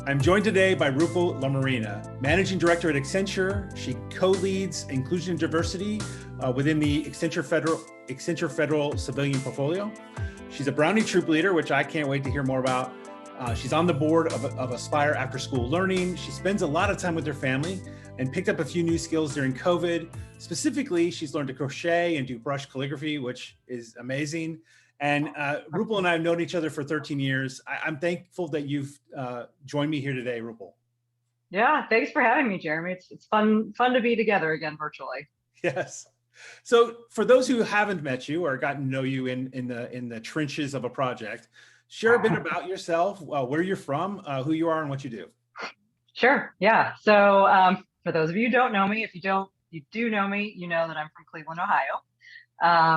I'm joined today by Rupal Lamorena, Managing Director at Accenture. She co-leads inclusion and diversity within the Accenture Federal Civilian portfolio. She's a Brownie Troop Leader, which I can't wait to hear more about. She's on the board of Aspire After School Learning. She spends a lot of time with her family and picked up a few new skills during COVID. Specifically, she's learned to crochet and do brush calligraphy, which is amazing. And Rupal and I have known each other for 13 years. I'm thankful that you've joined me here today, Rupal. Yeah, thanks for having me, Jeremy. It's fun to be together again virtually. Yes. So for those who haven't met you or gotten to know you in the trenches of a project, share a bit about yourself, where you're from, who you are, and what you do. Sure. Yeah. So for those of you who don't know me, if you do know me, you know that I'm from Cleveland, Ohio.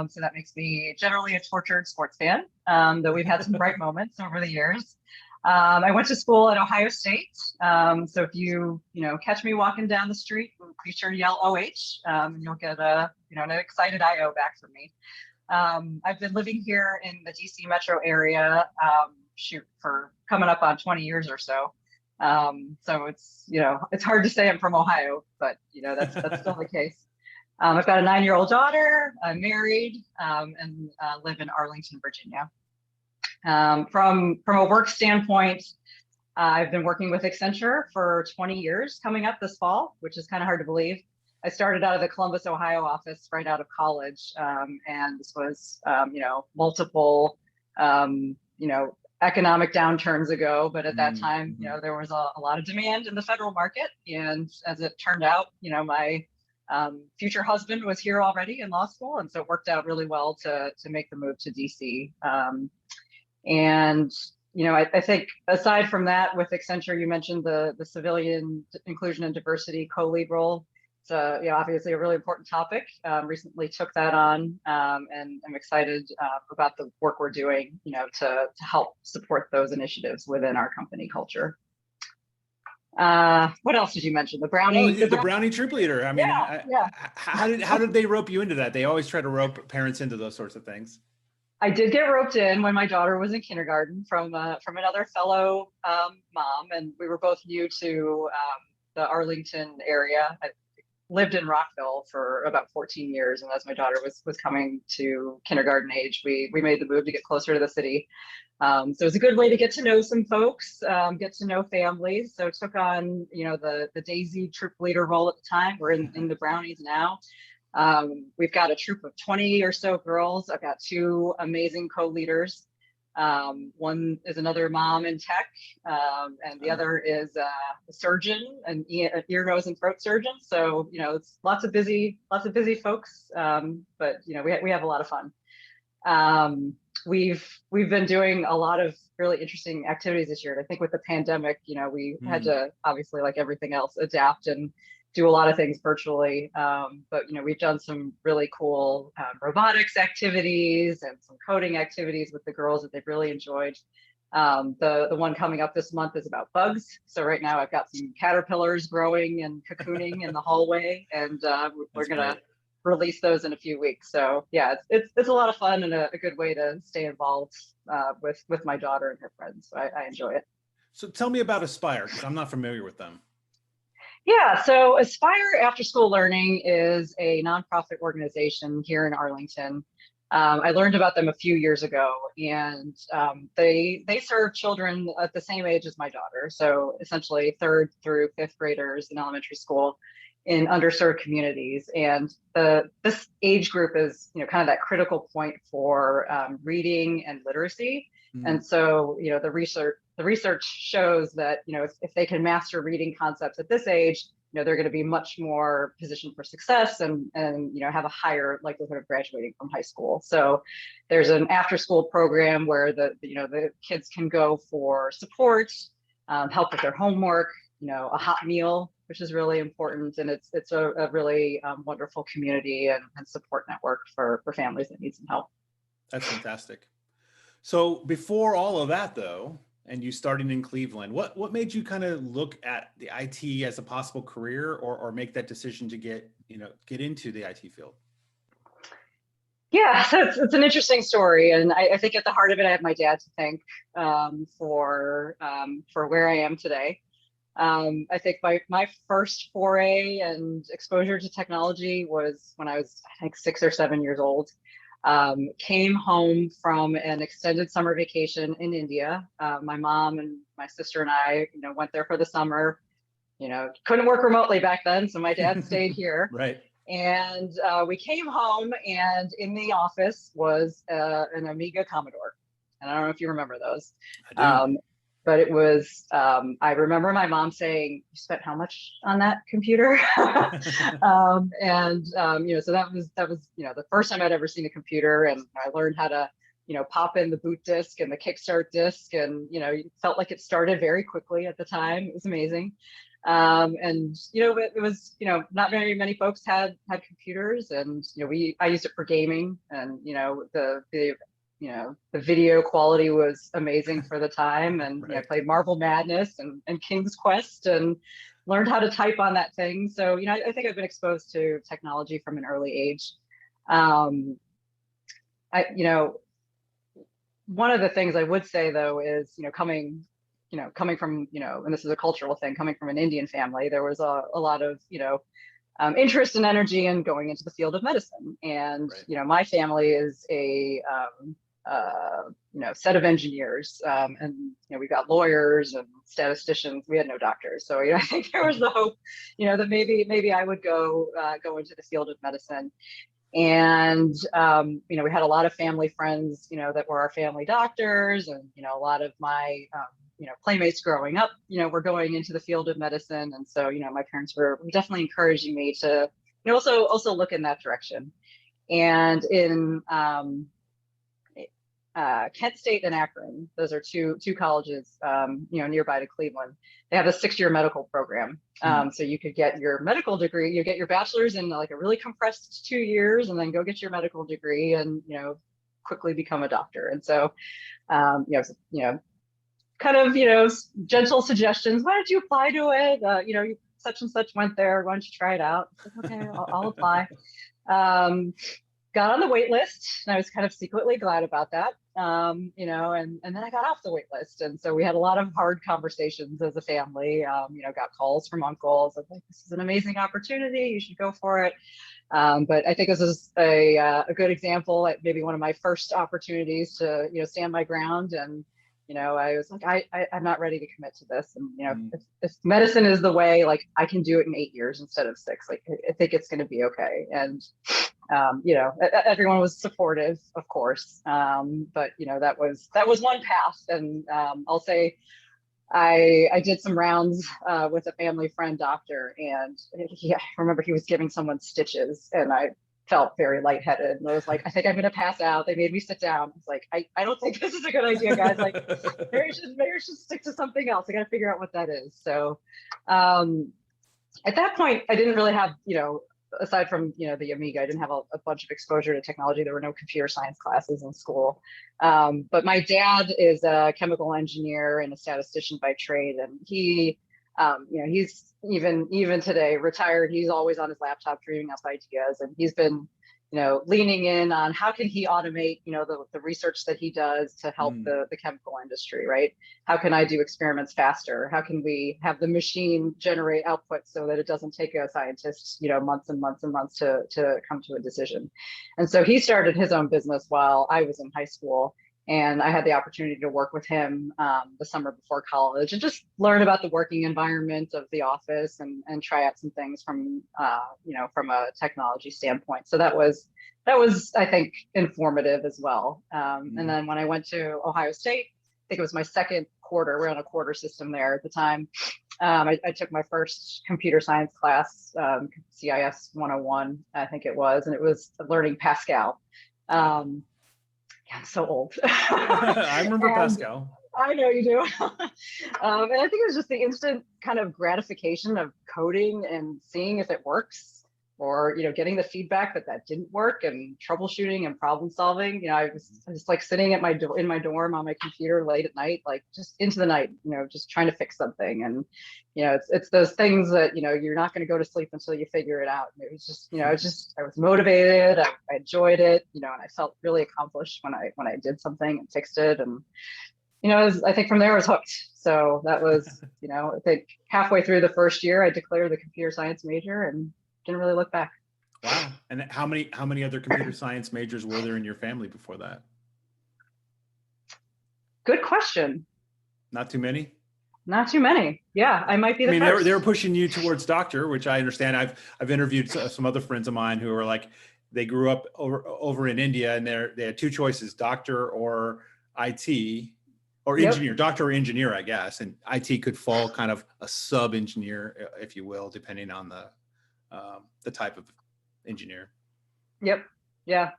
So that makes me generally a tortured sports fan, though we've had some bright moments over the years. I went to school at Ohio State. So if you catch me walking down the street, be sure to yell OH, and you'll get an excited IO back from me. I've been living here in the DC metro area, for coming up on 20 years or so. So it's hard to say I'm from Ohio, but that's still the case. I've got a 9-year-old daughter. I'm married, and live in Arlington, Virginia. From a work standpoint, I've been working with Accenture for 20 years coming up this fall, which is kind of hard to believe. I started out of the Columbus, Ohio office right out of college, and this was multiple economic downturns ago, but at that time there was a lot of demand in the federal market, and as it turned out, my future husband was here already in law school, and so it worked out really well to make the move to DC. I think aside from that, with Accenture, you mentioned the civilian inclusion and diversity co-lead role. It's obviously a really important topic. Recently took that on, and I'm excited about the work we're doing, to help support those initiatives within our company culture. What else did you mention? The Brownie. The Brownie Troop Leader. I mean, yeah. How did they rope you into that? They always try to rope parents into those sorts of things. I did get roped in when my daughter was in kindergarten from another fellow mom, and we were both new to the Arlington area. I lived in Rockville for about 14 years, and as my daughter was coming to kindergarten age, we made the move to get closer to the city. So it was a good way to get to know some folks, get to know families. So took on the Daisy Troop Leader role at the time. We're in the Brownies now. We've got a troop of 20 or so girls. I've got 2 amazing co-leaders. One is another mom in tech, and the other is a surgeon, an ear, nose, and throat surgeon. So it's lots of busy folks, but we have a lot of fun. We've been doing a lot of really interesting activities this year. And I think with the pandemic, we had to, obviously, like everything else, adapt and do a lot of things virtually, but we've done some really cool robotics activities and some coding activities with the girls that they've really enjoyed. The one coming up this month is about bugs. So right now I've got some caterpillars growing and cocooning in the hallway, and we're gonna release those in a few weeks. So yeah, it's a lot of fun and a good way to stay involved with my daughter and her friends. So I enjoy it. So tell me about Aspire, because I'm not familiar with them. Yeah, so Aspire After School Learning is a nonprofit organization here in Arlington. I learned about them a few years ago, and they serve children at the same age as my daughter, so essentially 3rd through 5th graders in elementary school in underserved communities. And this age group is kind of that critical point for reading and literacy. And so the research shows that if they can master reading concepts at this age, they're going to be much more positioned for success and have a higher likelihood of graduating from high school. So there's an after school program where the kids can go for support, help with their homework, a hot meal, which is really important, and it's a really wonderful community and support network for families that need some help. That's fantastic. So before all of that, though, and you starting in Cleveland, what made you kind of look at the IT as a possible career, or make that decision to get into the IT field? Yeah, so it's an interesting story, and I think at the heart of it, I have my dad to thank for where I am today. I think my first foray and exposure to technology was when I was, I think, 6 or 7 years old. Came home from an extended summer vacation in India. My mom and my sister and I, went there for the summer. Couldn't work remotely back then, so my dad stayed here. Right. And we came home, and in the office was an Amiga Commodore. And I don't know if you remember those. I do. But it was, I remember my mom saying, "You spent how much on that computer?" So that was the first time I'd ever seen a computer, and I learned how to pop in the boot disk and the kickstart disk, and it felt like it started very quickly at the time. It was amazing. It was, not very many folks had computers, and I used it for gaming, and the video quality was amazing for the time, and Right. I played Marble Madness and King's Quest, and learned how to type on that thing. So I think I've been exposed to technology from an early age. um, One of the things I would say, though, is coming from, and this is a cultural thing, coming from an Indian family, there was a lot of interest and energy in going into the field of medicine. And Right. my family is a set of engineers, and we've got lawyers and statisticians. We had no doctors, so I think there was the hope, that maybe I would go into the field of medicine. And we had a lot of family friends, that were our family doctors, and a lot of my playmates growing up, were going into the field of medicine. And so my parents were definitely encouraging me to also look in that direction. And in Kent State and Akron, those are two colleges nearby to Cleveland. They have a 6-year medical program. So you could get your medical degree, you get your bachelor's in like a really compressed 2 years, and then go get your medical degree and quickly become a doctor. And so kind of gentle suggestions. Why don't you apply to it? Such and such went there. Why don't you try it out? Like, okay, I'll apply. Got on the wait list, and I was kind of secretly glad about that. And then I got off the wait list. And so we had a lot of hard conversations as a family. Got calls from uncles of like, "This is an amazing opportunity. You should go for it." But I think this is a good example, at maybe one of my first opportunities to stand my ground. And I was like, I'm not ready to commit to this. And if medicine is the way, like, I can do it in 8 years instead of 6. Like, I think it's going to be okay. And everyone was supportive, of course. But that was one path. And I'll say I did some rounds with a family friend doctor, and I remember he was giving someone stitches, and I felt very lightheaded. And I was like, I think I'm going to pass out. They made me sit down. I was like, I don't think this is a good idea, guys. Like, maybe I should stick to something else. I got to figure out what that is. So at that point, I didn't really have, aside from the Amiga, I didn't have a bunch of exposure to technology. There were no computer science classes in school. But my dad is a chemical engineer and a statistician by trade, and he he's even today retired. He's always on his laptop dreaming up ideas, and he's been leaning in on how can he automate the research that he does to help the chemical industry, right? How can I do experiments faster? How can we have the machine generate output so that it doesn't take a scientist months and months and months to come to a decision? And so he started his own business while I was in high school, and I had the opportunity to work with him the summer before college and just learn about the working environment of the office, and try out some things from from a technology standpoint. So that was, I think, informative as well. And then when I went to Ohio State, I think it was my second quarter. We're on a quarter system there at the time. I took my first computer science class, CIS 101, I think it was, and it was learning Pascal. I'm so old. I remember Pascal. I know you do. And I think it was just the instant kind of gratification of coding and seeing if it works. or, getting the feedback that didn't work, and troubleshooting and problem solving. I was just like sitting at in my dorm on my computer late at night, like just into the night, just trying to fix something. And, it's those things that, you're not going to go to sleep until you figure it out. And it was just, I was motivated. I enjoyed it, and I felt really accomplished when I did something and fixed it. And, I think from there I was hooked. So that was, I think halfway through the first year, I declared the computer science major and didn't really look back. Wow. And how many other computer science majors were there in your family before that? Good question. Not too many? Not too many. Yeah, I might be the first. They were pushing you towards doctor, which I understand. I've interviewed some other friends of mine who are like, they grew up over in India, and they had two choices: doctor or IT, or engineer. Yep. Doctor or engineer, I guess. And IT could fall kind of a sub engineer, if you will, depending on the type of engineer. Yep. Yeah.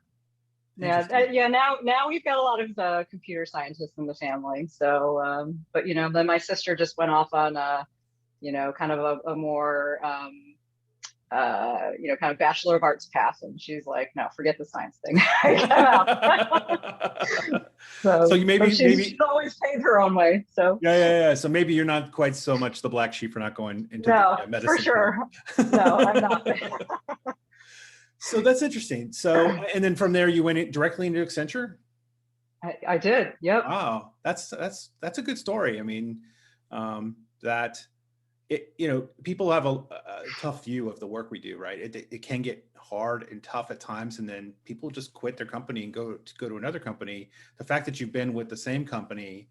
Yeah. Now we've got a lot of computer scientists in the family. So, but then my sister just went off on kind of a more kind of Bachelor of Arts path, and she's like, no, forget the science thing. So she's always paved her own way. So yeah. So maybe you're not quite so much the black sheep for not going into medicine. For sure. No, I'm not. So that's interesting. So, and then from there, you went directly into Accenture? I did. Yep. Wow. That's a good story. I mean, people have a tough view of the work we do, right? It can get hard and tough at times, and then people just quit their company and go to another company. The fact that you've been with the same company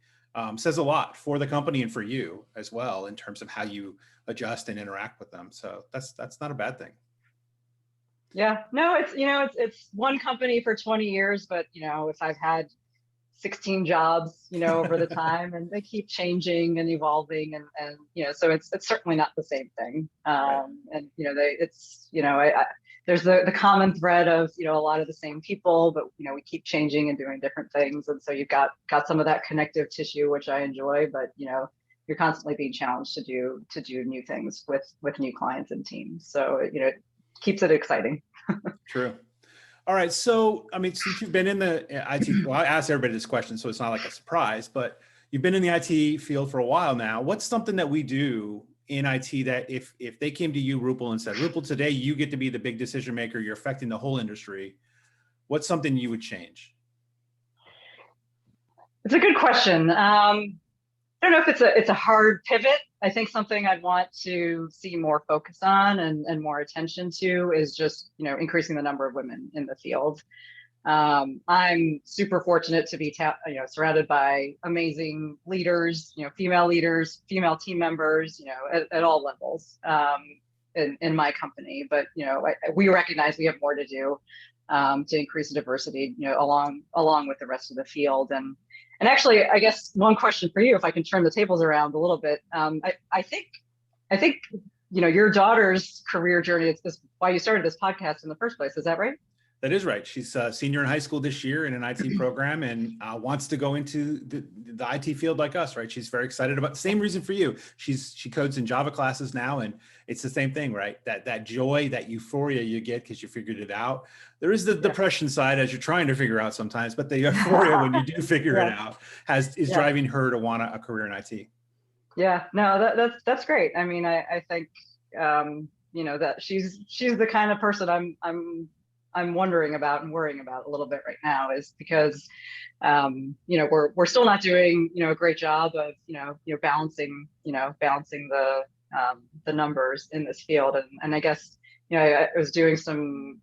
says a lot for the company and for you as well, in terms of how you adjust and interact with them. So that's not a bad thing. Yeah, no, it's one company for 20 years, but if I've had 16 jobs, over the time, and they keep changing and evolving, and so it's certainly not the same thing. Right. And there's the common thread of a lot of the same people, but we keep changing and doing different things, and so you've got some of that connective tissue, which I enjoy, but you're constantly being challenged to do new things with new clients and teams. So it keeps it exciting. True. All right. So, since you've been in the IT, well, I asked everybody this question, so it's not like a surprise, but you've been in the IT field for a while now. What's something that we do in IT that if they came to you, Rupal, and said, Rupal, today you get to be the big decision maker, you're affecting the whole industry, what's something you would change? It's a good question. I don't know if it's a hard pivot. I think something I'd want to see more focus on and more attention to is just, increasing the number of women in the field. I'm super fortunate to be, surrounded by amazing leaders, female team members, at all levels in my company. But, we recognize we have more to do to increase the diversity, along with the rest of the field. And actually, I guess one question for you, if I can turn the tables around a little bit, I think, your daughter's career journey is why you started this podcast in the first place. Is that right? That is right. She's a senior in high school this year in an IT program, and wants to go into the IT field like us, right? She's very excited about the same reason for you. She codes in Java classes now, and it's the same thing, right? That joy, that euphoria you get because you figured it out. There is the depression side as you're trying to figure out sometimes, but the euphoria when you do figure it out is driving her to want a career in IT. Yeah, no, that's great. I mean, I think that she's the kind of person I'm wondering about and worrying about a little bit right now, is because we're still not doing a great job of balancing the numbers in this field, and I guess I was doing some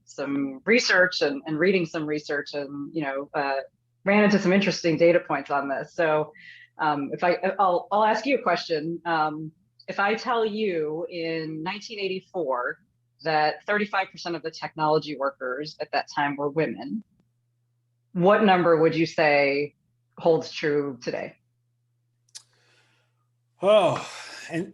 research and reading some research, and ran into some interesting data points on this. So I'll ask you a question. If I tell you in 1984 that 35% of the technology workers at that time were women, what number would you say holds true today? Oh, and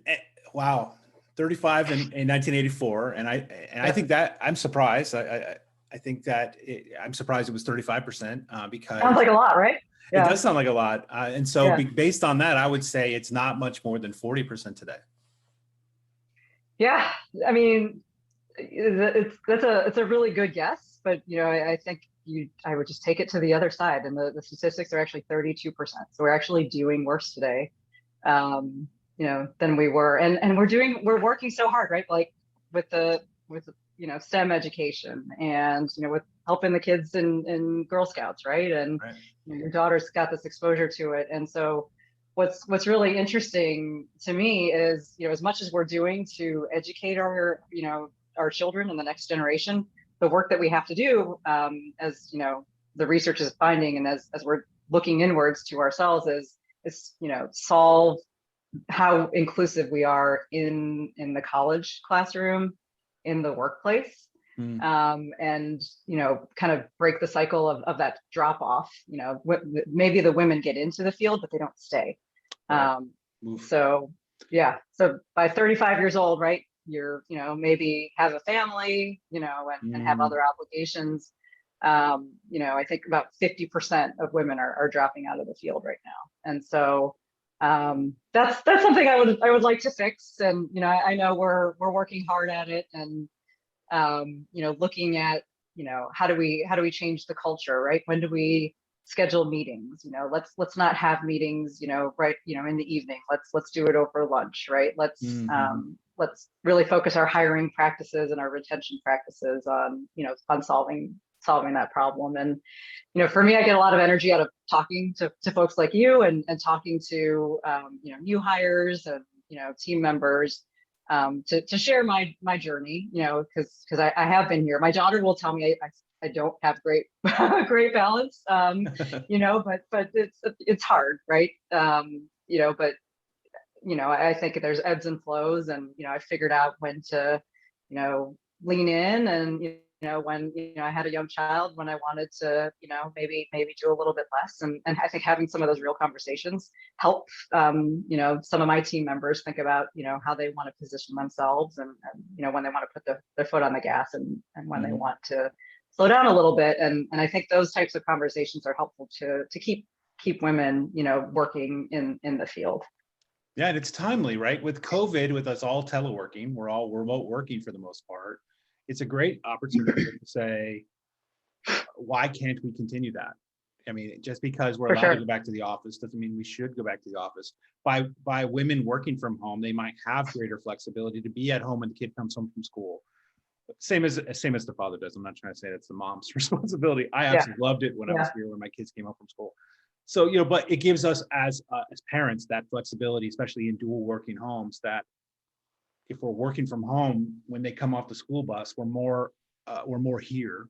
wow, 35 in 1984, and I think that I'm surprised. I think that I'm surprised it was 35% because sounds like a lot, right? Yeah. It does sound like a lot, and so based on that, I would say it's not much more than 40% today. Yeah, I mean, It's a really good guess, but I think I would just take it to the other side, and the statistics are actually 32%. So we're actually doing worse today, than we were, and we're working so hard, right? Like with STEM education, and with helping the kids in Girl Scouts, right? And Right. your daughter's got this exposure to it, and so what's really interesting to me is, as much as we're doing to educate our children and the next generation, the work that we have to do, as the research is finding, and as we're looking inwards to ourselves, is solve how inclusive we are in the college classroom, in the workplace, and kind of break the cycle of that drop off. Maybe the women get into the field, but they don't stay. Right. So by 35 years old, right, you're maybe have a family, and have other obligations. I think about 50% of women are dropping out of the field right now, and so that's something I would like to fix. And I know we're working hard at it, and looking at how do we change the culture, right? When do we schedule meetings? Let's not have meetings right in the evening. Let's do it over lunch, right? Let's really focus our hiring practices and our retention practices on solving that problem. And for me, I get a lot of energy out of talking to folks like you, and talking to new hires and team members, to share my journey, because I have been here. My daughter will tell me I don't have great great balance, but it's hard, right? But I think there's ebbs and flows, and I figured out when to lean in, and when I had a young child, when I wanted to maybe do a little bit less, and I think having some of those real conversations help some of my team members think about how they want to position themselves, and when they want to put their foot on the gas, and when they want to slow down a little bit. And I think those types of conversations are helpful to keep women working in the field. Yeah, and it's timely, right? With COVID, with us all teleworking, we're all remote working for the most part. It's a great opportunity to say, why can't we continue that? I mean, just because we're allowed to go back to the office doesn't mean we should go back to the office. By women working from home, they might have greater flexibility to be at home when the kid comes home from school. Same as the father does. I'm not trying to say that's the mom's responsibility. I absolutely loved it when I was here, when my kids came home from school. So, but it gives us as parents that flexibility, especially in dual working homes, that if we're working from home, when they come off the school bus, we're more here.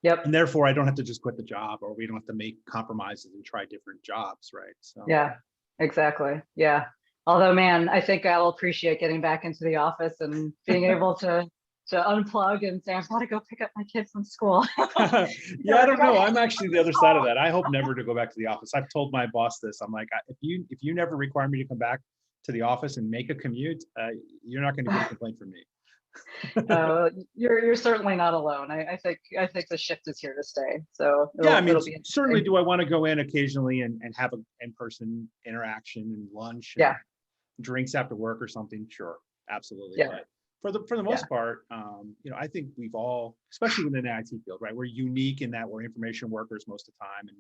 Yep. And therefore, I don't have to just quit the job, or we don't have to make compromises and try different jobs, right? So yeah, exactly. Yeah. Although, man, I think I'll appreciate getting back into the office and being able to unplug and say, I've got to go pick up my kid from school. Yeah, I don't know. I'm actually the other side of that. I hope never to go back to the office. I've told my boss this. I'm like, if you never require me to come back to the office and make a commute, you're not going to get a complaint from me. You're certainly not alone. I think the shift is here to stay. So yeah, I mean, certainly, do I want to go in occasionally and have an in-person interaction and lunch, and drinks after work or something? Sure, absolutely. Yeah. But for the most part, I think we've all, especially within the IT field, right? We're unique in that we're information workers most of the time, and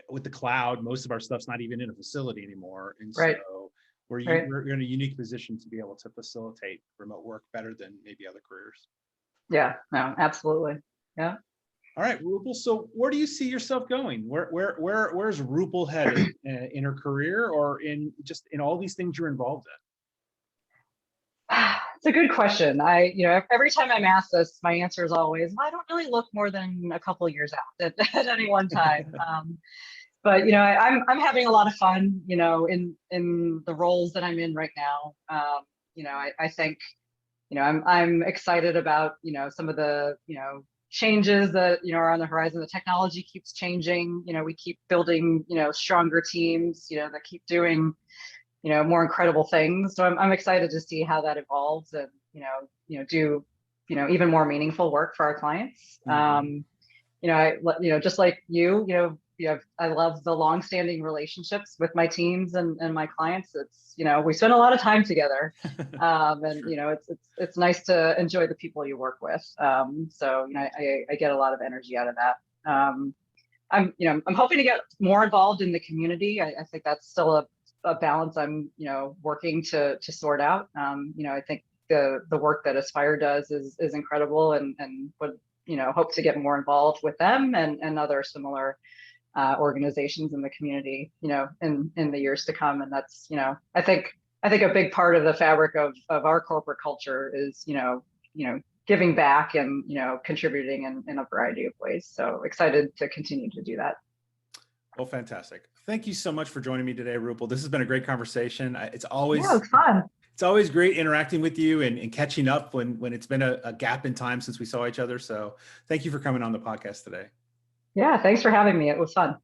with the cloud, most of our stuff's not even in a facility anymore, and so we're in a unique position to be able to facilitate remote work better than maybe other careers. Yeah, no, absolutely. Yeah. All right, Rupal. So where do you see yourself going? Where's Rupal headed in her career, or in all these things you're involved in? It's a good question. Every time I'm asked this, my answer is always, well, I don't really look more than a couple of years out at any one time. But I'm having a lot of fun, in the roles that I'm in right now. I think, I'm excited about, some of the, changes that, are on the horizon. The technology keeps changing. We keep building, stronger teams, that keep doing, more incredible things. So I'm excited to see how that evolves, and, do, even more meaningful work for our clients. Just like you, I love the longstanding relationships with my teams and my clients. It's, we spend a lot of time together. And, it's nice to enjoy the people you work with. So, I get a lot of energy out of that. I'm hoping to get more involved in the community. I think that's still a balance I'm, working to sort out. I think the work that Aspire does is incredible, and would, hope to get more involved with them and other similar organizations in the community, in the years to come. And that's, I think a big part of the fabric of our corporate culture is, giving back and, contributing in a variety of ways. So excited to continue to do that. Well, fantastic. Thank you so much for joining me today, Rupal. This has been a great conversation. It's always fun. It's always great interacting with you and catching up when it's been a gap in time since we saw each other. So thank you for coming on the podcast today. Yeah, thanks for having me. It was fun.